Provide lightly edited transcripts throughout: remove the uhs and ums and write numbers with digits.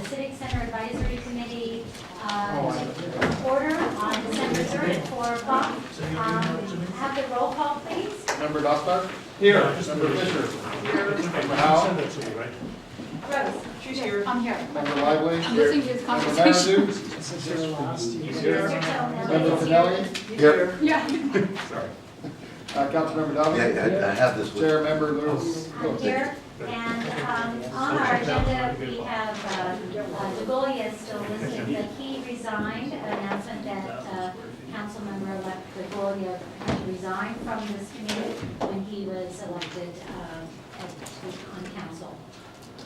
the Civic Center Advisory Committee to order on December 3rd at 4 o'clock. Have the roll call, please. Member Dostar? Here. Member Fisher? Here. Member Howe? Send that to me, right? Rose. She's here. I'm here. Member Lively? I'm listening to his Member conversation. Maradou? He's Member Mr. Finelli? Here. Yeah. Sorry. Councilmember Dobbs? Yeah, I have this with. Chair Member Lewis? I'm here. And on our agenda, we have DeGolia still listed, but he resigned, an announcement that Councilmember-elect DeGolia had to resign from this committee when he was elected on council.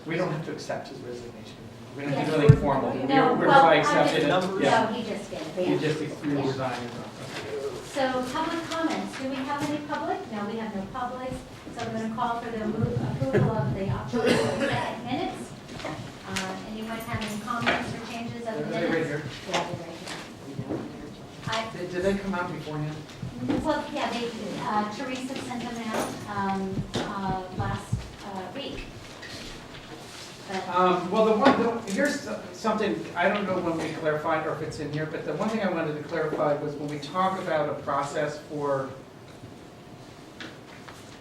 We don't have to accept his resignation. We don't Yes. have to do anything formal. No, We're well, by I accepting it. just- Yeah. No, he just did. You Yeah. just Yeah. resign. So public comments, do we have any public? No, we have no public. So I'm going to call for the approval of the October 2nd minutes. Anyone have any comments or changes of the They're minutes? right here. Yeah, they're right here. Did they come out beforehand? Well, yeah, Teresa sent them out last week. But Well, here's something, I don't know when we clarified or if it's in here, but the one thing I wanted to clarify was when we talk about a process for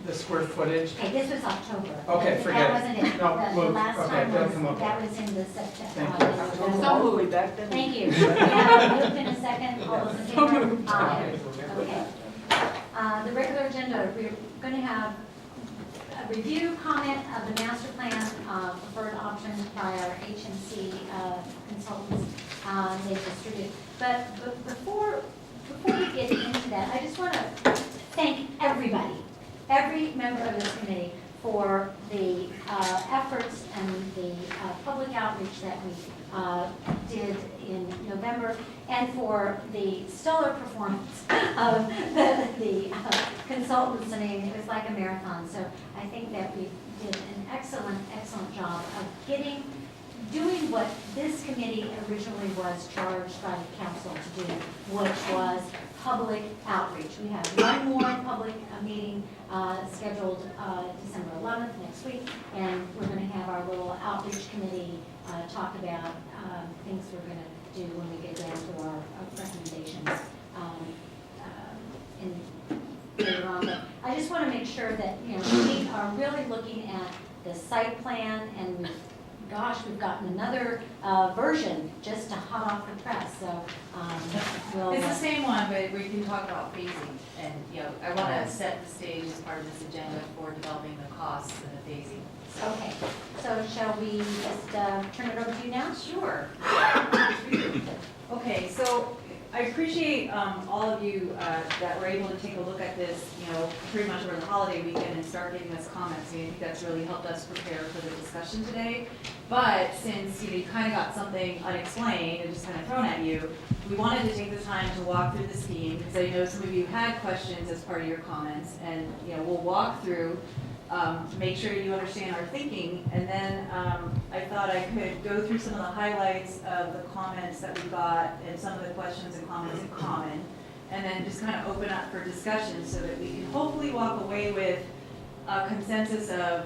the square footage. Okay, this was October. Okay, forget it. That wasn't it. No, The move. last Okay, time don't come was, up. that was in the Thank September. you. So moved. Back then. Thank you. Yeah, moved in a second, all those in favor? Aye. Okay. The regular agenda, we're going to have a review comment of the master plan, preferred options by our HMC consultants. They distribute. But before we get into that, I just want to thank everybody, every member of this committee for the efforts and the public outreach that we did in November, and for the stellar performance of the consultants. I mean, it was like a marathon. So I think that we did an excellent job of doing what this committee originally was charged by the council to do, which was public outreach. We have one more public meeting scheduled December 11th, next week, and we're going to have our little outreach committee talk about things we're going to do when we get down to our recommendations later on. But I just want to make sure that, we are really looking at the site plan, and we've gotten another version just to hot off the press, so we'll... It's the same one, but we can talk about phasing, and, I want to set the stage as part of this agenda for developing the costs and the phasing. Okay, so shall we just turn it over to you now? Sure. Okay, so I appreciate all of you that were able to take a look at this, pretty much over the holiday weekend and start giving us comments. I think that's really helped us prepare for the discussion today. But since you kind of got something unexplained and just kind of thrown at you, we wanted to take the time to walk through the scheme, because I know some of you had questions as part of your comments, and we'll walk through. Make sure you understand our thinking, and then I thought I could go through some of the highlights of the comments that we got and some of the questions and comments in common, and then just kind of open up for discussion so that we can hopefully walk away with a consensus of,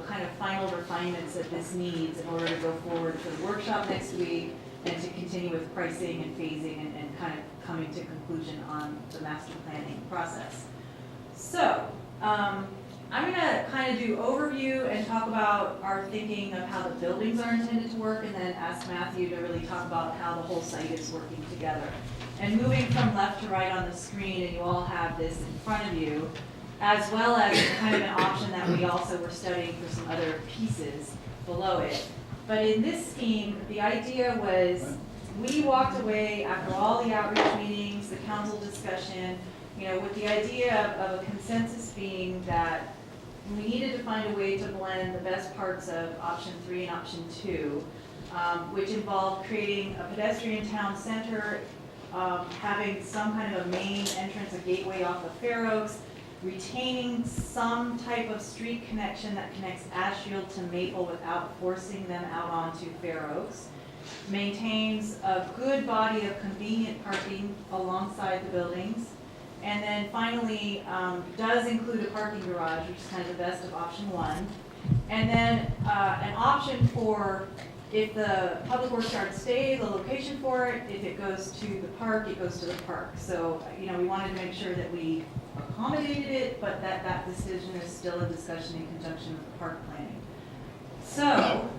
kind of final refinements that this needs in order to go forward for the workshop next week and to continue with pricing and phasing and kind of coming to conclusion on the master planning process. So, I'm going to kind of do overview and talk about our thinking of how the buildings are intended to work, and then ask Matthew to really talk about how the whole site is working together. And moving from left to right on the screen, and you all have this in front of you, as well as kind of an option that we also were studying for some other pieces below it. But in this scheme, the idea was we walked away after all the outreach meetings, the council discussion, with the idea of a consensus being that we needed to find a way to blend the best parts of option 3 and option 2, which involved creating a pedestrian town center, having some kind of a main entrance, a gateway off of Fair Oaks, retaining some type of street connection that connects Ashfield to Maple without forcing them out onto Fair Oaks, maintains a good body of convenient parking alongside the buildings, and then finally does include a parking garage, which is kind of the best of option 1. And then an option for If the public works yard stays, the location for it, if it goes to the park, it goes to the park. So, we wanted to make sure that we accommodated it, but that decision is still a discussion in conjunction with the park planning. So,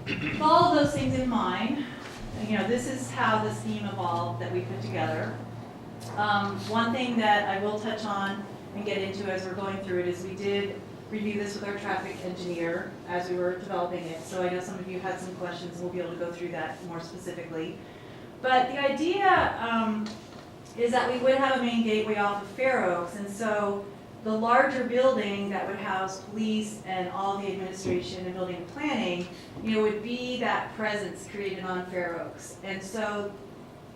with all of those things in mind, this is how the scheme evolved that we put together. One thing that I will touch on and get into as we're going through it is we did review this with our traffic engineer as we were developing it. So I know some of you had some questions, and we'll be able to go through that more specifically. But the idea is that we would have a main gateway off of Fair Oaks, and so the larger building that would house police and all the administration and building and planning, would be that presence created on Fair Oaks. And so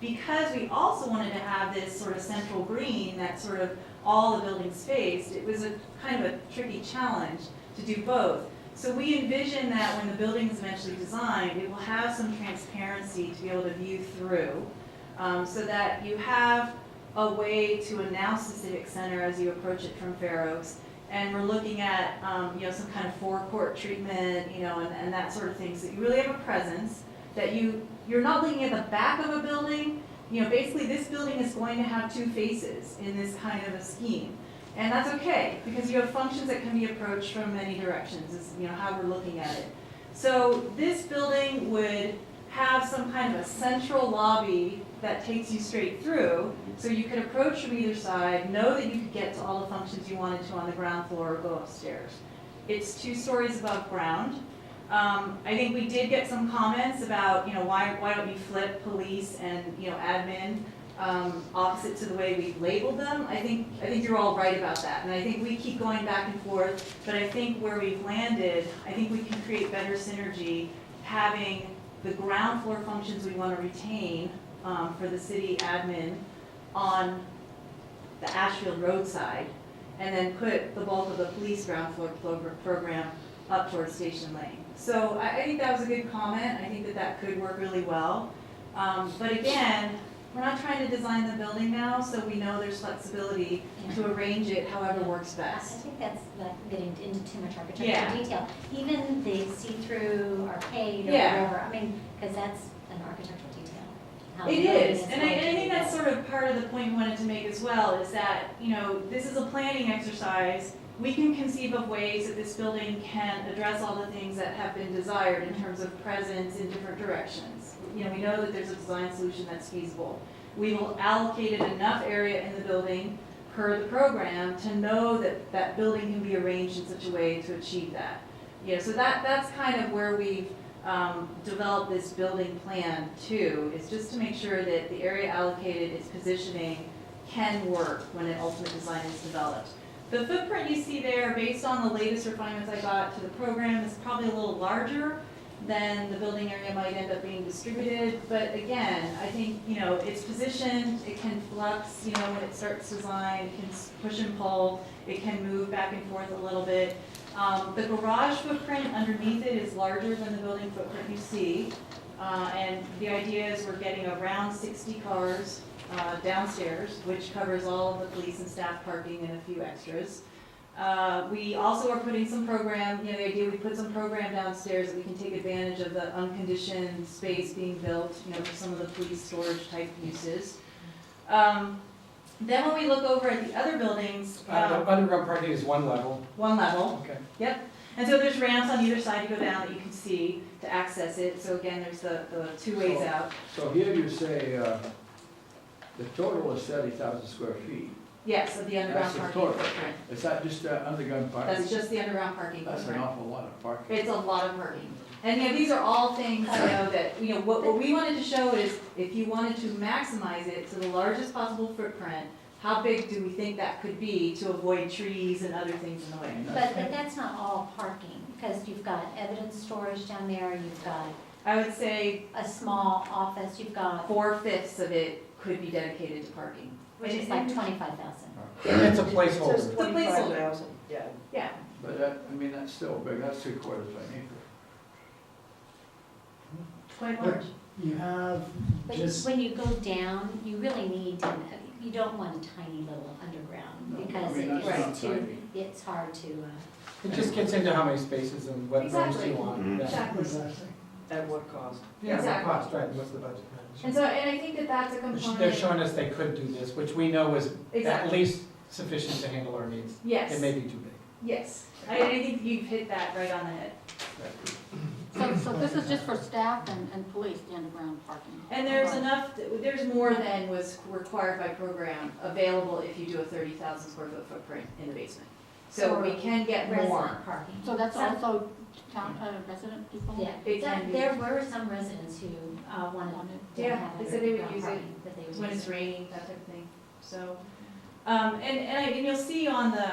because we also wanted to have this sort of central green that sort of all the buildings faced, it was a kind of a tricky challenge to do both. So we envision that when the building is eventually designed, it will have some transparency to be able to view through, so that you have a way to announce the Civic Center as you approach it from Fair Oaks. And we're looking at, some kind of forecourt treatment, and that sort of thing. So you really have a presence that you're not looking at the back of a building. Basically this building is going to have two faces in this kind of a scheme. And that's okay, because you have functions that can be approached from many directions, is how we're looking at it. So this building would have some kind of a central lobby that takes you straight through, so you could approach from either side, know that you could get to all the functions you wanted to on the ground floor or go upstairs. It's 2 stories above ground. I think we did get some comments about, why don't you flip police and, admin opposite to the way we've labeled them. I think you're all right about that, and I think we keep going back and forth, but I think where we've landed, I think we can create better synergy having the ground floor functions we want to retain for the city admin on the Ashfield Road side, and then put the bulk of the police ground floor program up towards Station Lane. So I think that was a good comment. I think that could work really well. But again, we're not trying to design the building now, so we know there's flexibility to arrange it however works I best. think that's like getting into too much architectural Yeah. detail. Even the see-through arcade or Yeah. whatever, because that's an architectural detail. How It the building is, and I going to think be that's built. sort of part of the point we wanted to make as well, is that, this is a planning exercise. We can conceive of ways that this building can address all the things that have been desired in terms of presence in different directions. We know that there's a design solution that's feasible. We will allocate enough area in the building per the program to know that that building can be arranged in such a way to achieve that. So that's kind of where we've developed this building plan too, is just to make sure that the area allocated, its positioning can work when an ultimate design is developed. The footprint you see there, based on the latest refinements I got to the program, is probably a little larger than the building area might end up being distributed. But again, I think, it's positioned, it can flux, when it starts design, it can push and pull, it can move back and forth a little bit. The garage footprint underneath it is larger than the building footprint you see. And the idea is we're getting around 60 cars downstairs, which covers all of the police and staff parking and a few extras. We also are putting some program, the idea we put some program downstairs that we can take advantage of the unconditioned space being built, for some of the police storage type uses. Then when we look over at the other buildings, The underground parking is 1 level. 1 level. Okay. Yep. And so there's ramps on either side to go down that you can see to access it. So again, there's the 2 ways out. So here you say, the total is 30,000 square feet. Yes, of the underground That's the parking total. footprint. Is that just underground parking? That's just the underground parking That's an footprint. awful lot of parking. It's a lot of parking. And these are all things, that, what we wanted to show is if you wanted to maximize it to the largest possible footprint, how big do we think that could be to avoid trees and other things in the way? But that's not all parking, because you've got evidence storage down there, you've got I would say a small office, you've got, 4/5 of it could be dedicated to parking. which is like 25,000. And it's a It says placeholder. 25,000, yeah. Yeah. But that's still big, that's 3/4 of an acre. Quite large. You have But just, when you go down, you really need to, you don't want a tiny little underground, No, because I mean, that's it's not too, tiny. it's hard to, It just gets into how many spaces and what rooms Exactly. you want. Yeah. Exactly. exactly. At what cost? Yeah, the Exactly. cost, right, what's the budget? And so, and I think that that's a component. They're showing us they could do this, which we know is at Exactly. least sufficient to handle our needs. Yes. It may be too big. Yes, I think you've hit that right on the head. So this is just for staff and police, the underground parking? And there's enough, there's more than was required by program available if you do a 30,000 square foot footprint in the basement. So we can get more. Resident parking. So that's also town, resident people? Yeah, It can be. there were some residents who wanted to Yeah, have they said they would underground use it parking, but they would When use it's it. raining, that type of thing, so. And you'll see on the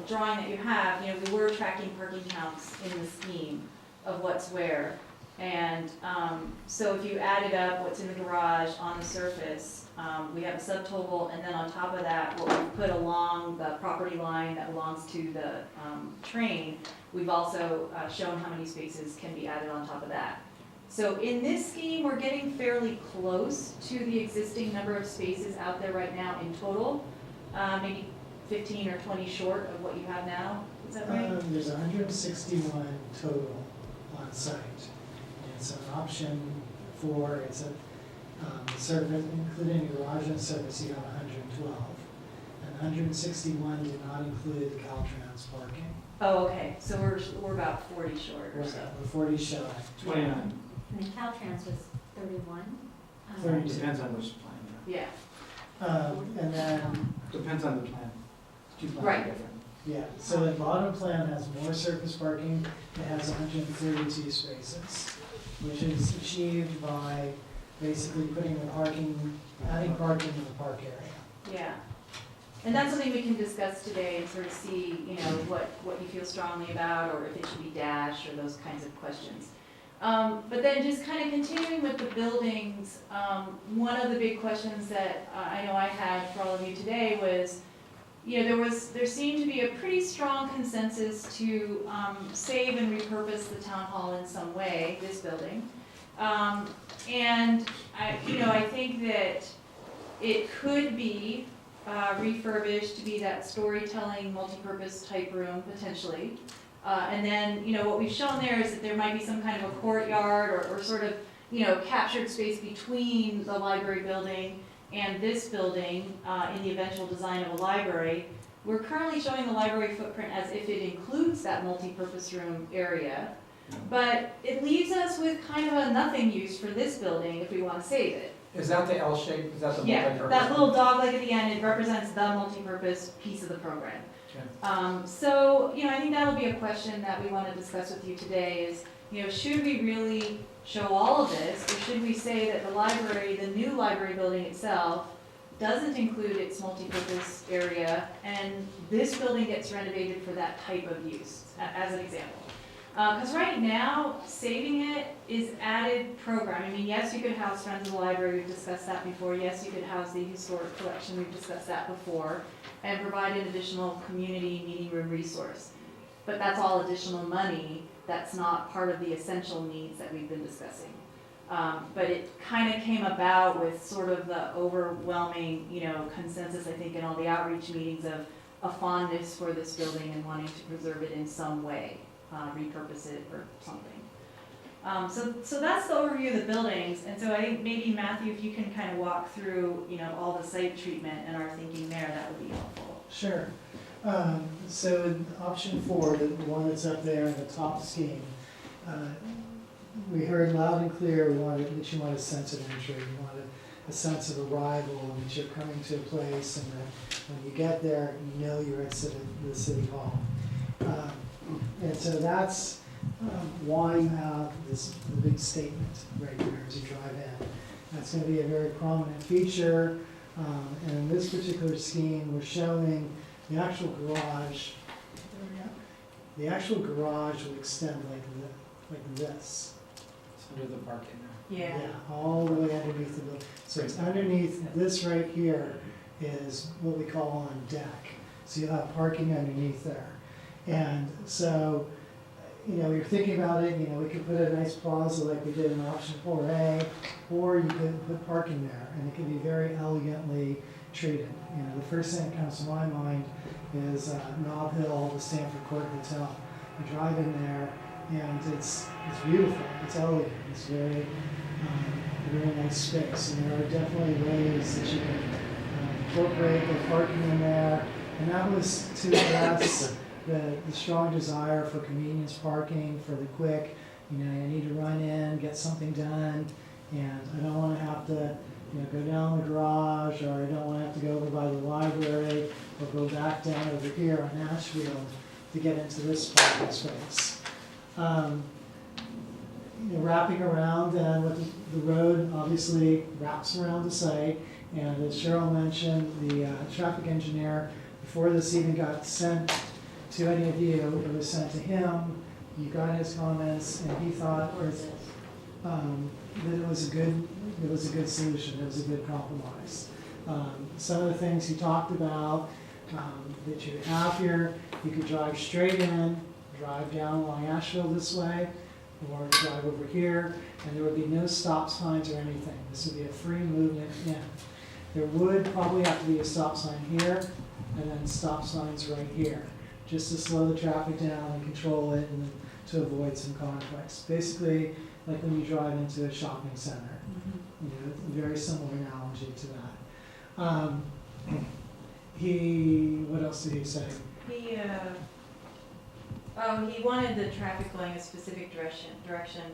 drawing that you have, you know, we were tracking parking counts in the scheme of what's where. And so if you added up what's in the garage on the surface, we have a subtotal, and then on top of that, what we've put along the property line that belongs to the train, we've also shown how many spaces can be added on top of that. So in this scheme, we're getting fairly close to the existing number of spaces out there right now in total, maybe 15 or 20 short of what you have now, is that right? There's 161 total on site. It's an option for, it's a service, including garage and service, you have 112. And 161 did not include the Caltrans parking. Oh, okay, so we're about 40 short or so. We're 40 shy. 29. And the Caltrans was 31. 32. Depends on which plan. Yeah, And then, Depends on the plan. Two plans Right. are different. yeah, so the bottom plan has more surface parking. It has 132 spaces, which is achieved by basically putting the parking, adding parking in the park area. yeah. And that's something we can discuss today and sort of see, you know, what you feel strongly about, or if it should be dashed, or those kinds of questions. But then just kind of continuing with the buildings, one of the big questions that I know I had for all of you today was, you know, there seemed to be a pretty strong consensus to save and repurpose the town hall in some way, this building. And I think that it could be refurbished to be that storytelling, multipurpose type room potentially. And then, you know, what we've shown there is that there might be some kind of a courtyard or sort of, you know, captured space between the library building and this building in the eventual design of a library. We're currently showing the library footprint as if it includes that multipurpose room area, but it leaves us with kind of a nothing use for this building if we want to save it. Is that the L shape? Is that the Yeah, multi-purpose? that little dog leg at the end, it represents the multipurpose piece of the program. Okay. So, you know, I think that'll be a question that we want to discuss with you today is, you know, should we really show all of this, or should we say that the library, the new library building itself, doesn't include its multipurpose area, and this building gets renovated for that type of use, as an example. Because right now, saving it is added program. I mean, yes, you could house Friends of the Library, we've discussed that before. Yes, you could house the historic collection, we've discussed that before, and provide an additional community meeting room resource. But that's all additional money, that's not part of the essential needs that we've been discussing. But it kind of came about with sort of the overwhelming, you know, consensus, I think, in all the outreach meetings of a fondness for this building and wanting to preserve it in some way. Repurpose it or something. So that's the overview of the buildings, and so I think maybe Matthew, if you can kind of walk through, you know, all the site treatment and our thinking there, that would be helpful. Sure. So in option 4, the one that's up there in the top scheme, we heard loud and clear that you want a sense of entry, you want a sense of arrival, and that you're coming to a place, and that when you get there, you know you're at the city hall. And so that's why you have the big statement right there as you drive in. That's going to be a very prominent feature. And in this particular scheme, we're showing the actual garage. The actual garage will extend like this. It's under the parking there. Yeah. All the way underneath the building. So it's underneath, this right here is what we call on deck. So you'll have parking underneath there. And so, you know, you're thinking about it, you know, we could put a nice plaza like we did in option 4A, or you could put parking there, and it can be very elegantly treated. You know, the first thing that comes to my mind is Nob Hill, the Stanford Court Hotel. You drive in there, and it's beautiful, it's elegant, it's very, very nice space, and there are definitely ways that you can incorporate the parking in there, and that was to address the strong desire for convenience parking, for the quick, you know, I need to run in, get something done, and I don't want to have to, you know, go down the garage, or I don't want to have to go over by the library, or go back down over here on Ashfield to get into this parking space. You know, wrapping around then with the road obviously wraps around the site, and as Cheryl mentioned, the traffic engineer, before this even got sent to any of you, it was sent to him. You got his comments, and he thought that it was a good solution. It was a good compromise. Some of the things he talked about that you have here, you could drive straight in, drive down along Ashfield this way, or drive over here, and there would be no stop signs or anything. This would be a free movement in. There would probably have to be a stop sign here, and then stop signs right here, just to slow the traffic down and control it, and to avoid some conflicts. Basically, like when you drive into a shopping center. You know, it's a very similar analogy to that. What else did he say? He wanted the traffic going a specific direction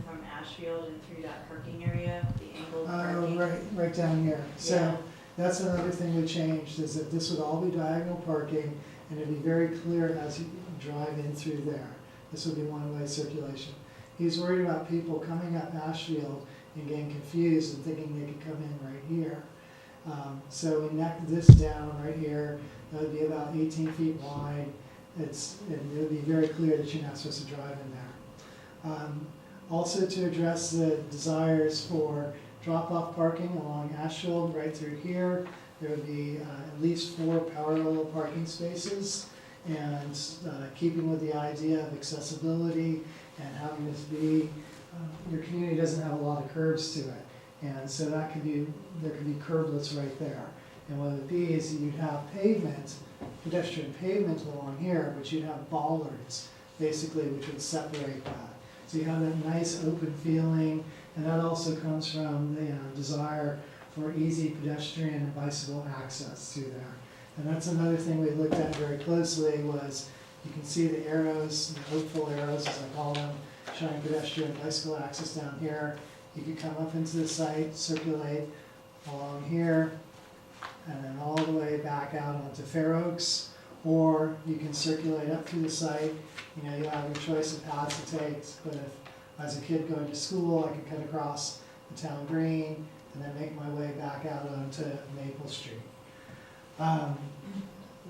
from Ashfield and through that parking area, the angled parking. Right down here. So Yeah. that's another thing we changed, is that this would all be diagonal parking, and it'd be very clear as you drive in through there. This would be one-way circulation. He's worried about people coming up Ashfield and getting confused and thinking they could come in right here. So we necked this down right here. That would be about 18 feet wide. And it would be very clear that you're not supposed to drive in there. Also, to address the desires for drop-off parking along Ashfield right through here, there would be at least 4 parallel parking spaces, and keeping with the idea of accessibility and having this be, your community doesn't have a lot of curbs to it, and so there could be curblets right there. And what it would be is you'd have pavement, pedestrian pavement along here, but you'd have bollards, basically, which would separate that. So you have that nice open feeling, and that also comes from the desire for easy pedestrian and bicycle access through there. And that's another thing we looked at very closely was, you can see the arrows, the hopeful arrows, as I call them, showing pedestrian and bicycle access down here. You could come up into the site, circulate along here, and then all the way back out onto Fair Oaks, or you can circulate up through the site. You know, you'll have your choice of paths to take, but if, as a kid going to school, I could cut across the town green and then make my way back out onto Maple Street.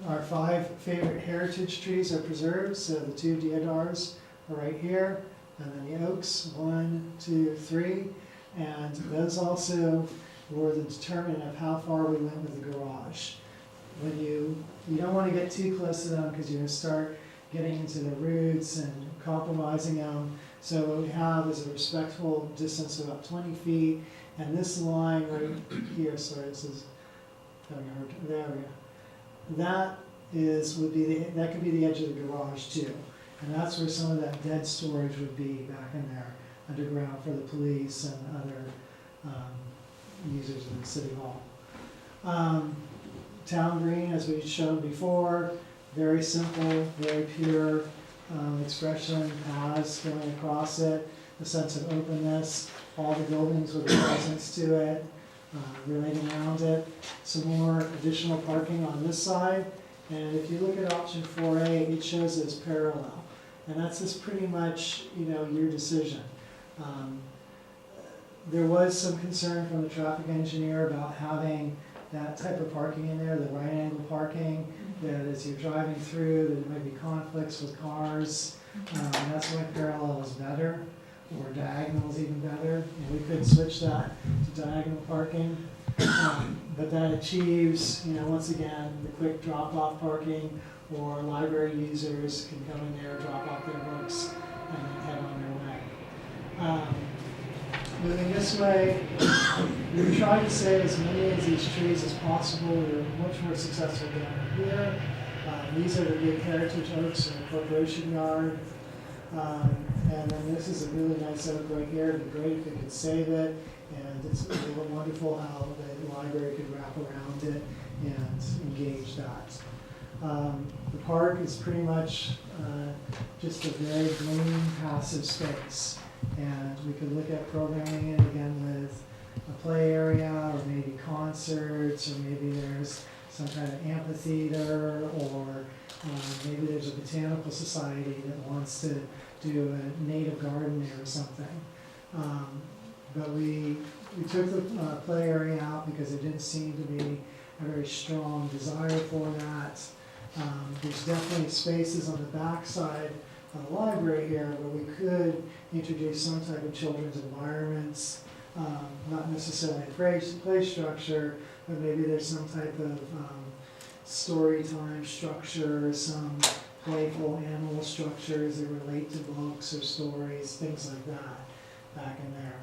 Our 5 favorite heritage trees are preserved, so the 2 deodars are right here, and then the oaks, 1, 2, 3, and those also were the determinant of how far we went with the garage. When you don't want to get too close to them because you're going to start getting into the roots and compromising them. So what we have is a respectful distance of about 20 feet, and this line right here, sorry, this is, there we go. That could be the edge of the garage too, and that's where some of that dead storage would be back in there, underground for the police and other users of the city hall. Town green, as we've shown before, very simple, very pure expression, paths going across it, the sense of openness, all the buildings with a presence to it, relating around it. Some more additional parking on this side, and if you look at option 4A, it shows it as parallel, and that's just pretty much, you know, your decision. There was some concern from the traffic engineer about having that type of parking in there, the right angle parking, that as you're driving through, there might be conflicts with cars. That's why parallel is better, or diagonal is even better. And we could switch that to diagonal parking. But that achieves, you know, once again, the quick drop-off parking, or library users can come in there, drop off their books, and then head on their way. Moving this way, we tried to save as many of these trees as possible. We were much more successful down here. These are the big heritage oaks in the corporation yard. And then this is a really nice oak right here, it'd be great if we could save it, and it's really wonderful how the library could wrap around it and engage that. The park is pretty much just a very green, passive space. And we could look at programming it again with a play area, or maybe concerts, or maybe there's some kind of amphitheater, or maybe there's a botanical society that wants to do a native garden there or something. But we took the play area out because there didn't seem to be a very strong desire for that. There's definitely spaces on the back side of the library here where we could introduce some type of children's environments, not necessarily a play structure, but maybe there's some type of story time structure, some playful animal structures that relate to books or stories, things like that back in there.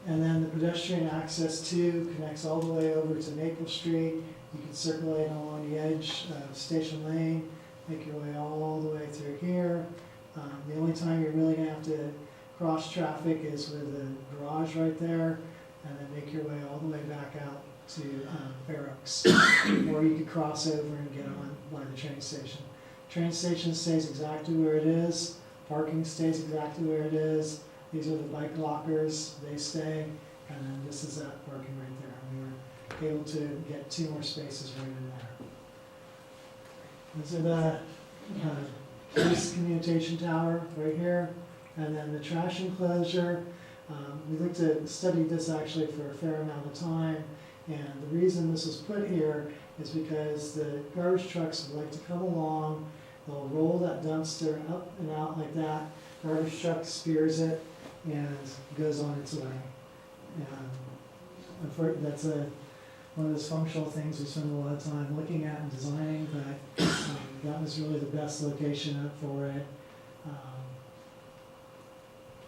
And then the pedestrian access too connects all the way over to Maple Street. You can circulate along the edge of Station Lane, make your way all the way through here. The only time you're really gonna have to cross traffic is with the garage right there, and then make your way all the way back out to Fair Oaks. Or you could cross over and get on by the train station. Train station stays exactly where it is, parking stays exactly where it is. These are the bike lockers, they stay, and then this is that parking right there. We were able to get 2 more spaces right in there. These are the police communication tower right here, and then the trash enclosure. We looked at, studied this actually for a fair amount of time, and the reason this was put here is because the garbage trucks would like to come along, they'll roll that dumpster up and out like that, garbage truck spears it, and goes on its way. And that's one of those functional things we spend a lot of time looking at and designing, but that was really the best location for it.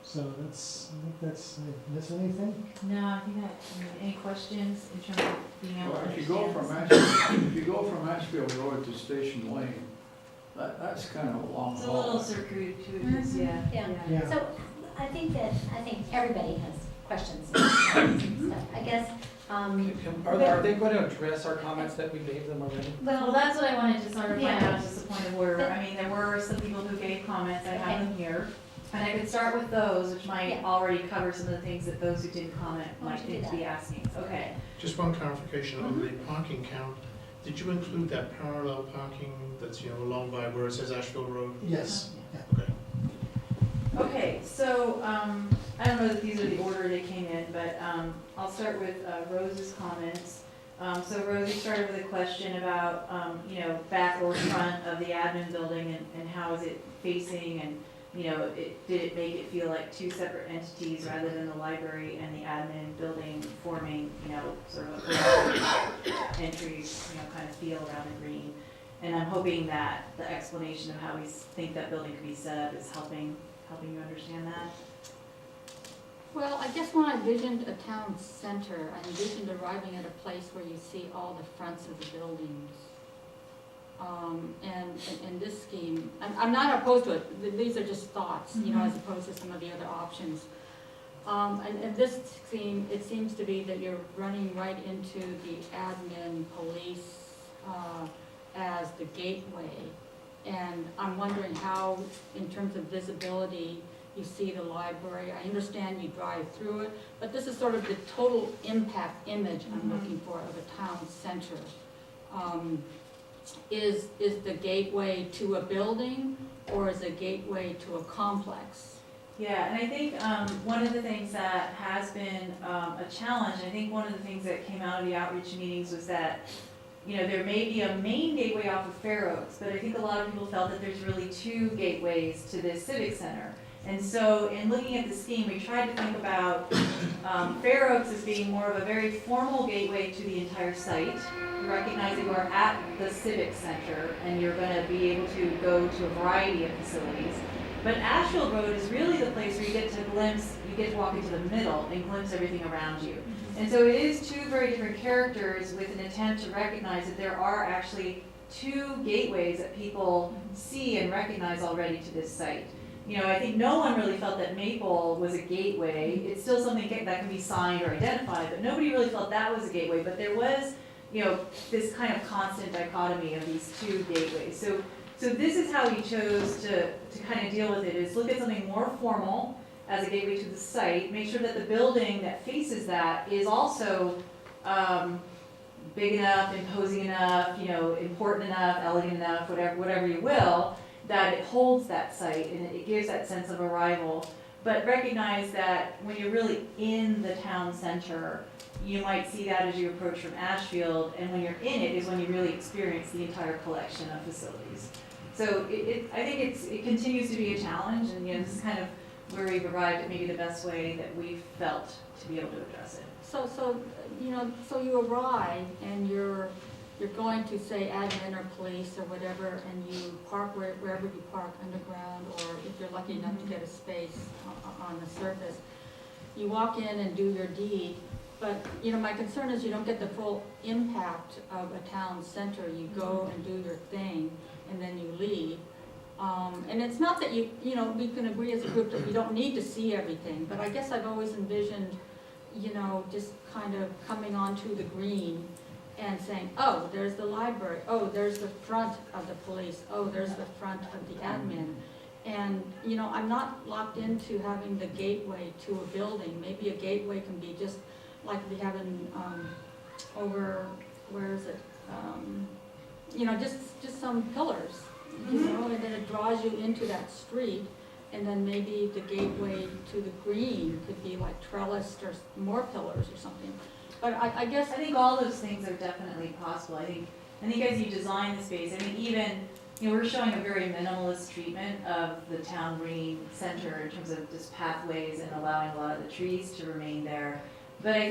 So that's, I think that's, did I miss anything? No, I think any questions in terms of being able Well, to if you go understand? if you go from Ashfield Road to Station Lane, that's kind of a long It's a little haul. circuitous, yeah. Yeah. So I think everybody has questions and stuff. I guess, Are they going to address our comments that we gave them already? Well, that's what I wanted to sort of find Yeah. out, just a point of order. I mean, there were some people who gave comments, I have them here. And I could start with those, which might Yeah. already cover some of the things that those who didn't comment Why might don't you need do to be that? asking. Okay. Just one clarification on the parking count. Did you include that parallel parking that's, along by where it says Asheville Road? Yes. Okay. Okay, so, I don't know that these are the order they came in, but, I'll start with, Rose's comments. So Rosie started with a question about, back or front of the admin building and how is it facing, and, did it make it feel like 2 separate entities rather than the library and the admin building forming, sort of a entry, kind of feel around the green. And I'm hoping that the explanation of how we think that building could be set up is helping you understand that. Well, I guess when I envisioned a town center, I envisioned arriving at a place where you see all the fronts of the buildings. And in this scheme, I'm not opposed to it, these are just thoughts, as opposed to some of the other options. And in this scheme, it seems to be that you're running right into the admin police as the gateway. And I'm wondering how, in terms of visibility, you see the library. I understand you drive through it, but this is sort of the total impact image I'm looking for of a town center. Is the gateway to a building, or is a gateway to a complex? Yeah, and I think one of the things that has been a challenge, I think one of the things that came out of the outreach meetings was that, there may be a main gateway off of Fair Oaks, but I think a lot of people felt that there's really 2 gateways to this civic center. And so in looking at the scheme, we tried to think about Fair Oaks as being more of a very formal gateway to the entire site. Recognize that you are at the civic center and you're going to be able to go to a variety of facilities. But Ashfield Road is really the place where you get to walk into the middle and glimpse everything around you. And so it is 2 very different characters with an attempt to recognize that there are actually 2 gateways that people see and recognize already to this site. you know, I think no one really felt that Maple was a gateway. It's still something that can be signed or identified, but nobody really felt that was a gateway. But there was, you know, this kind of constant dichotomy of these two gateways. So this is how we chose to kind of deal with it, is look at something more formal as a gateway to the site, make sure that the building that faces that is also big enough, imposing enough, you know, important enough, elegant enough, whatever you will, that it holds that site and it gives that sense of arrival. But recognize that when you're really in the town center, you might see that as you approach from Ashfield, and when you're in it is when you really experience the entire collection of facilities. So I think it continues to be a challenge, and you know, this is kind of where we've arrived at maybe the best way that we've felt to be able to address it. So you arrive and you're going to say admin or police or whatever, and you park wherever you park, underground, or if you're lucky enough to get a space on the surface. You walk in and do your deed, but you know, my concern is you don't get the full impact of a town center. You go and do your thing and then you leave. And it's not that you know, we can agree as a group that we don't need to see everything, but I guess I've always envisioned, you know, just kind of coming onto the green and saying, oh, there's the library, oh, there's the front of the police, oh, there's the front of the admin. And, you know, I'm not locked into having the gateway to a building. Maybe a gateway can be just like we have in, over, where is it? You know, just some pillars, you know, and then it draws you into that street. And then maybe the gateway to the green could be like trellised or more pillars or something. But I guess. I think all those things are definitely possible. I think as you design the space, I mean, even, you know, we're showing a very minimalist treatment of the town green center in terms of just pathways and allowing a lot of the trees to remain there. But I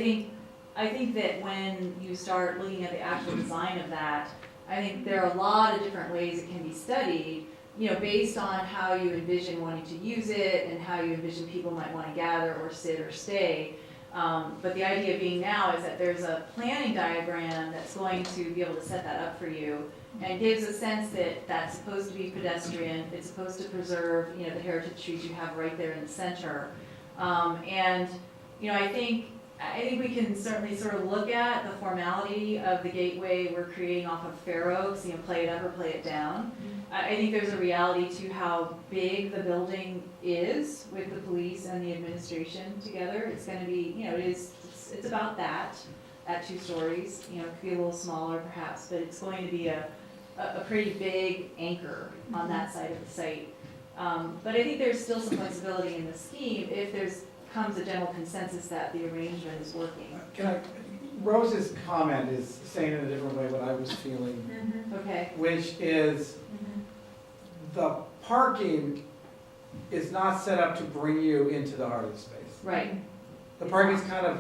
think that when you start looking at the actual design of that, I think there are a lot of different ways it can be studied, you know, based on how you envision wanting to use it and how you envision people might want to gather or sit or stay. But the idea being now is that there's a planning diagram that's going to be able to set that up for you and gives a sense that that's supposed to be pedestrian, it's supposed to preserve, you know, the heritage trees you have right there in the center. And, you know, I think we can certainly sort of look at the formality of the gateway we're creating off of Fair Oaks, you know, play it up or play it down. I think there's a reality to how big the building is with the police and the administration together. It's going to be, you know, it's about that at 2 stories. You know, it could be a little smaller perhaps, but it's going to be a pretty big anchor on that side of the site. But I think there's still some flexibility in the scheme if comes a general consensus that the arrangement is working. Rose's comment is saying in a different way what I was feeling, Okay. which is the parking is not set up to bring you into the heart of the space. Right, The parking is kind of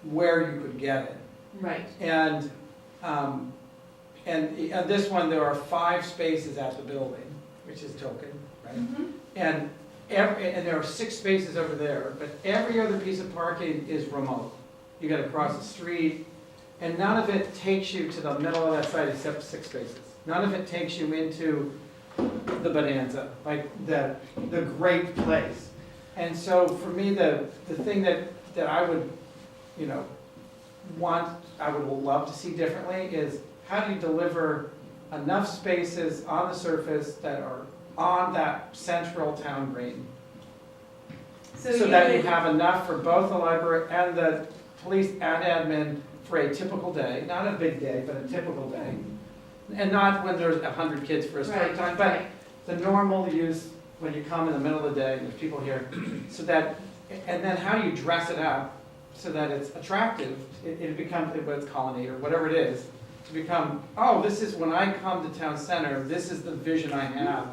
where you could get it. right. And this one, there are 5 spaces at the building, which is token, right? And there are 6 spaces over there, but every other piece of parking is remote. You gotta cross the street, and none of it takes you to the middle of that site except 6 spaces. None of it takes you into the bonanza, like the great place. And so for me, the thing that I would, you know, I would love to see differently is how do you deliver enough spaces on the surface that are on that central town green? So that you have enough for both the library and the police and admin for a typical day, not a big day, but a typical day. And not when there's 100 kids for a story time, but the normal use when you come in the middle of the day, there's people here. So that, and then how do you dress it up so that it's attractive? It becomes, whether it's colonnade or whatever it is, to become, oh, this is when I come to town center, this is the vision I have.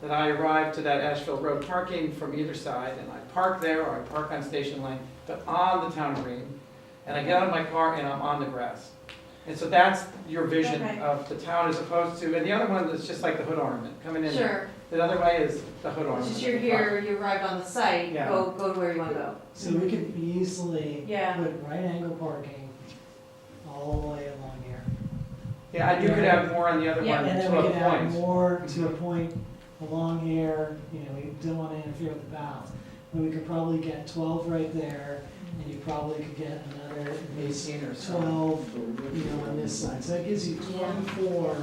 That I arrive to that Ashfield Road parking from either side, and I park there or I park on Station Lane, but on the town green, and I get out of my car and I'm on the grass. And so that's your vision of the town as opposed to, and the other one is just like the hood ornament coming in. Sure. The other way is the hood ornament. It's just you're here, you arrived on the site, Yeah. go to where you want to go. So we could easily Yeah. put right angle parking all the way along here. Yeah, and you could have more on the other Yeah. one And then to we a could add point. more to a point along here, you know, we don't wanna interfere with the bounds. But we could probably get 12 right there, and you probably could get another at least 18 or so. 12, you know, on this side. So that gives you 24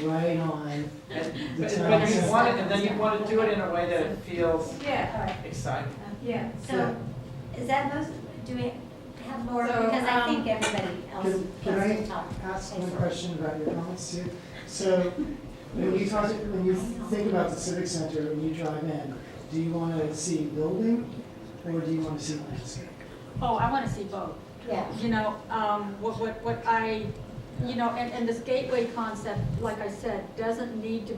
right on the But town you center. want it, and then you want to do it in a way that it feels Yeah, All right. exciting. yeah. So, is that most, do we have more, So, because I think everybody else Can I wants to talk. ask one question about your comments too? So, when you think about the civic center, when you drive in, do you want to see building, or do you want to see landscape? Oh, I wanna see both. Yeah. You know, what I, you know, and this gateway concept, like I said, doesn't need to,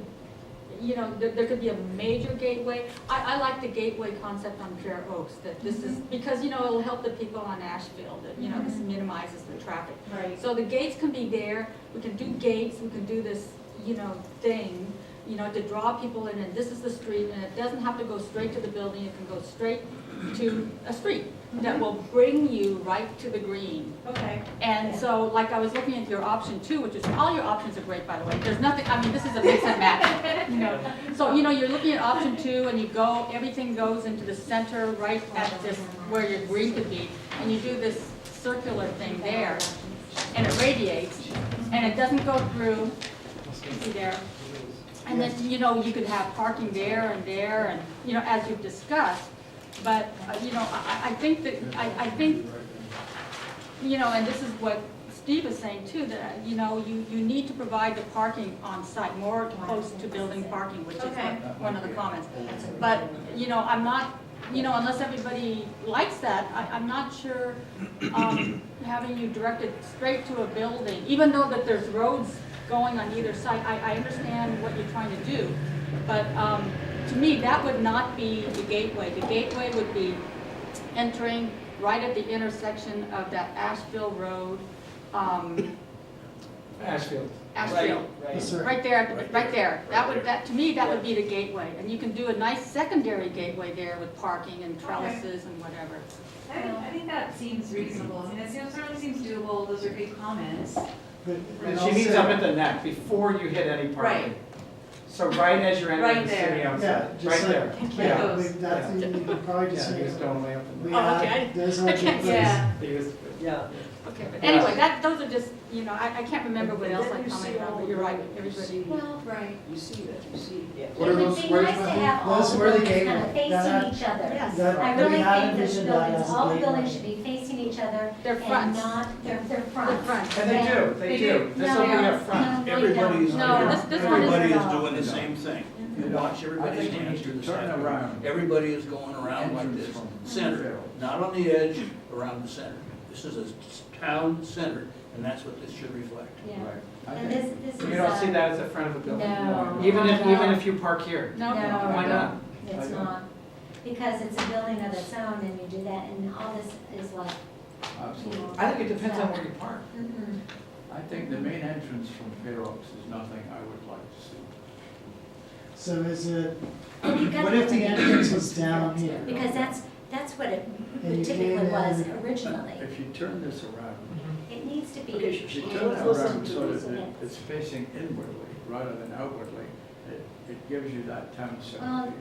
you know, there could be a major gateway. I like the gateway concept on Fair Oaks, that this is, because, you know, it'll help the people on Ashfield, that, you know, this minimizes the traffic. Right. So the gates can be there, we can do gates, we can do this, you know, thing, you know, to draw people in, and this is the street, and it doesn't have to go straight to the building, it can go straight to a street that will bring you right to the green. Okay. And so, like, I was looking at your option 2, which is, all your options are great, by the way, there's nothing, I mean, this is a mix and match, you know. So, you know, you're looking at option 2, and you go, everything goes into the center, right at this, where your green could be, and you do this circular thing there, and it radiates, and it doesn't go through, you see there. And then, you know, you could have parking there, and, you know, as you've discussed, but, you know, I think that, I think, you know, and this is what Steve is saying too, that, you know, you need to provide the parking on site, more close to building parking, which is Okay. one of the comments. But, you know, I'm not, you know, unless everybody likes that, I'm not sure, having you directed straight to a building, even though that there's roads going on either side, I understand what you're trying to do, but, to me, that would not be the gateway. The gateway would be entering right at the intersection of that Asheville Road, Ashfield. Ashfield. Yes, sir. Right there. That, to me, that would be the gateway. And you can do a nice secondary gateway there with parking and trellises and whatever. I think that seems reasonable. I mean, it certainly seems doable. Those are good comments. But And I'll she means say- up at the neck, before you hit any parking. Right. So right as you're entering Right the city there. outside, Yeah, right just there. like, Like yeah, those. that's, you could probably just Yeah, say, he's going way up we in Oh, okay, have, there's no I can't- place. Yeah. yeah. Okay, but anyway, those are just, you know, I can't remember what else I commented on, but you're right, everybody. Well, Right. You see that, you see. it What are would those be squares nice to behind? have all Those the were the buildings kind of gateway. That- facing each other. Yes. That- I that we really had think that the envisioned that buildings, as a all the gateway. buildings should be facing each other. They're And fronts. not, they're The fronts. front. And they do, They they do. do. This will be No, up front. no, really don't. Everybody's, No, this one is- everybody is doing the same thing. You watch I everybody's think we hands need to to the turn center. around. Everybody is going around like Entrance this, from center, Fairfield. not on the edge, around the center. This is a town center, and that's what this should reflect. Yeah. Right. I And think- this is. You don't see that as the front of a building? No. Even No. if you park here? No? No. Why not? It's I don't. not, because it's a building of its own and you do that, and all this is like, Absolutely. I think it depends on where you park. mm-mm. I think the main entrance from Fair Oaks is nothing I would like to see. So is it, And you've got what to if the look at entrance it. was down here? Because that's what it And you typically came was in- originally. If you turn this around, It needs to be. if you in turn it closer around to so these that events. it's facing inwardly rather than outwardly, it gives you that town Well, center.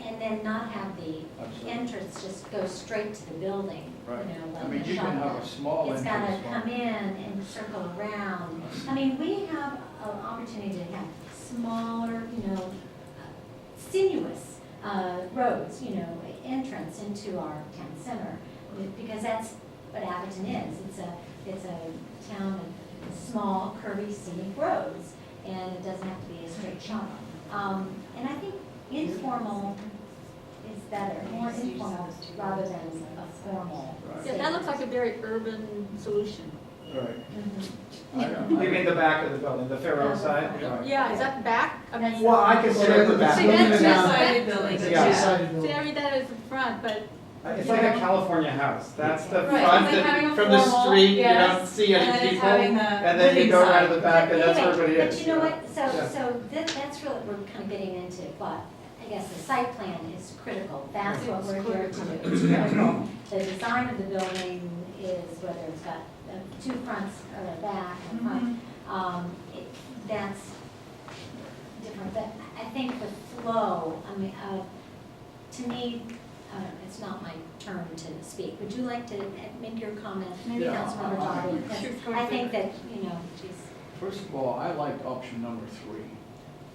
and then not have the Absolutely. entrance just go straight to the building, you Right. know, I like mean, a you can have shotgun. a small It's gotta entrance. come in and circle around. I mean, we have an opportunity to have smaller, you know, sinuous roads, you know, entrance into our town center. Because that's what Atherton is. It's a town of small, curvy, scenic roads, and it doesn't have to be a straight shot. And I think informal is better, more informal rather than a formal. Right. Yeah, that looks like a very urban solution. Right. Mhm. I don't- You mean the back of the building, the Fair Oaks side? Right. Yeah, is that back? I mean, Well, I consider it the back. See, that's Yeah. two-sided buildings. It's a Yeah. two-sided see, building. I mean, that is the front, but It's like a California house. That's the Right, front, it's like having a that- from the formal, street, you yes, don't see and then any it's people. having the And then you living go around side. to the back and that's where Anyway, everybody is. But you know what, Yeah. so that's really, we're kind of getting into what, I guess the site plan is critical. That's what we're here to do, it's critical. The design of the building is whether it's got two fronts or a back and front. That's different, but I think the flow, I mean, to me, it's not my turn to speak. Would you like to make your comment? Maybe Yeah, Councilmember Dodd, because I think that, you know, she's. First of all, I like option number 3,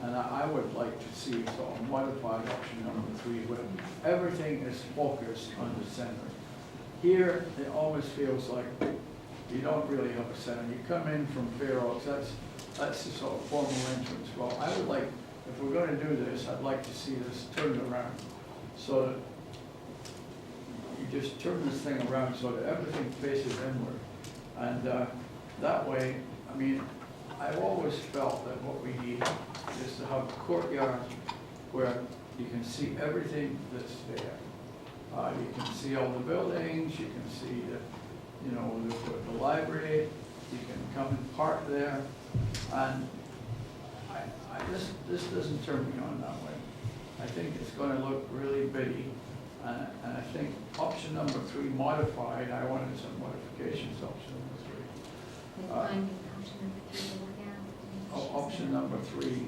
and I would like to see sort of modified option number 3, where everything is focused on the center. Here, it always feels like you don't really have a center. You come in from Fair Oaks, that's the sort of formal entrance. Well, I would like, if we're gonna do this, I'd like to see this turned around, so that you just turn this thing around so that everything faces inward. And that way, I mean, I've always felt that what we need is to have a courtyard where you can see everything that's there. You can see all the buildings, you can see the library, you can come and park there. And this doesn't turn me on that way. I think it's gonna look really bitty. And I think option number 3 modified, I wanted some modifications to option number 3. Option number 3,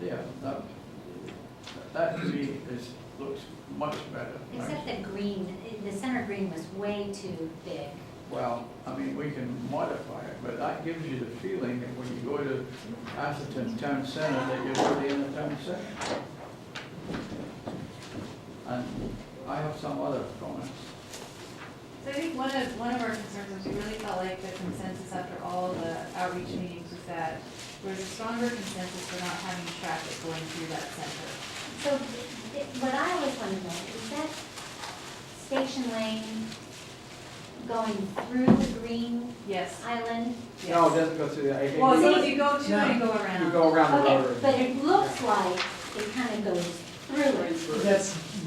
yeah, that to me looks much better. Right? Except the green, the center green was way too big. Well, I mean, we can modify it, but that gives you the feeling that when you go to Atherton Town Center, that you're really in the town center. And I have some other comments. So I think one of our concerns was we really felt like the consensus after all the outreach meetings was that there was a stronger consensus for not having traffic going through that center. So what I always want to know, is that Station Lane going through the green Yes. island? No, it doesn't go through that. Well, so if you go to it and go around. You go around the Okay, rotary. but it looks like it kind of goes through it.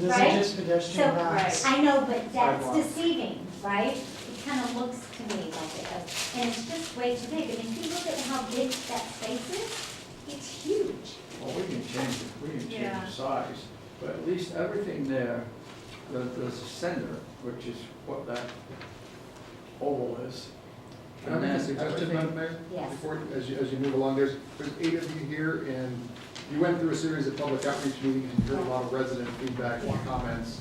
Those Right? are just pedestrian So, routes. I know, but that's Sidewalk. deceiving, right? It kind of looks to me like it does, and it's just way too big. I mean, if you look at how big that space is, it's huge. Well, we can change it, we can change Yeah. the size, but at least everything there, there's a center, which is what that oval is. Can I make a then suggestion, everything- Madam Mayor? Yes. Before, as you move along, there's 8 of you here, and you went through a series of public outreach meetings, and you heard a lot of resident feedback and Yeah. comments.